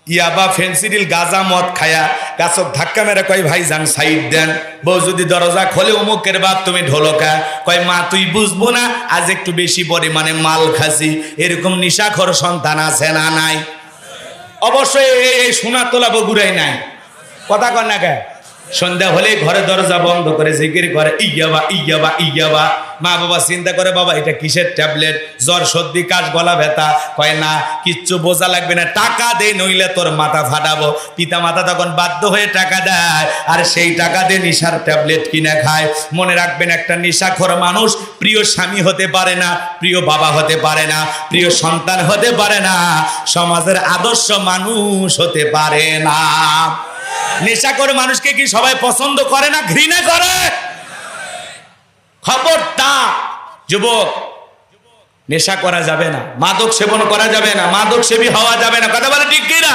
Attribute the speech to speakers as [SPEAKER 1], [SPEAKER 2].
[SPEAKER 1] ইয়াবা ফেন্সিডিল গাঁজা মদ খায়া গাছক ধাক্কা মেরে কয় ভাই যান সাইড দেন। বউ যদি দরজা খোলে অমুকের বাপ তুমি ঢোলকা, কয় মা তুই বুঝবো না আজ একটু বেশি পরিমাণে মাল খাসি। এরকম নিশাখোর সন্তান আছে না নাই? অবশ্যই এই সোনা তোলা বগুড়াই নাই। কথা কর না কে? সন্ধ্যা হলে ঘরে দরজা বন্ধ করে জিকির করে ইয়াবা ইয়াবা ইয়াবা। মা বাবা চিন্তা করে বাবা এটা কিসের ট্যাবলেট, জ্বর সর্দি কাশ গলা ব্যথা? কয় না কিচ্ছু বোঝা লাগবে না, টাকা দে নইলে তোর মাথা ফাটাবো। পিতা মাতা তখন বাধ্য হয়ে টাকা দেয়, আর সেই টাকা দিয়ে নেশার ট্যাবলেট কিনে খায়। মনে রাখবেন একটা নেশাখোর মানুষ প্রিয় স্বামী হতে পারে না, প্রিয় বাবা হতে পারে না, প্রিয় সন্তান হতে পারে না, সমাজের আদর্শ মানুষ হতে পারে না। নেশাখোর মানুষকে কি সবাই পছন্দ করে না ঘৃণা করে? খবরদার যুবক, নেশা করা যাবে না, মাদক সেবন করা যাবে না, মাদক সেবী হওয়া যাবে না। কথা বলে ঠিক কিনা?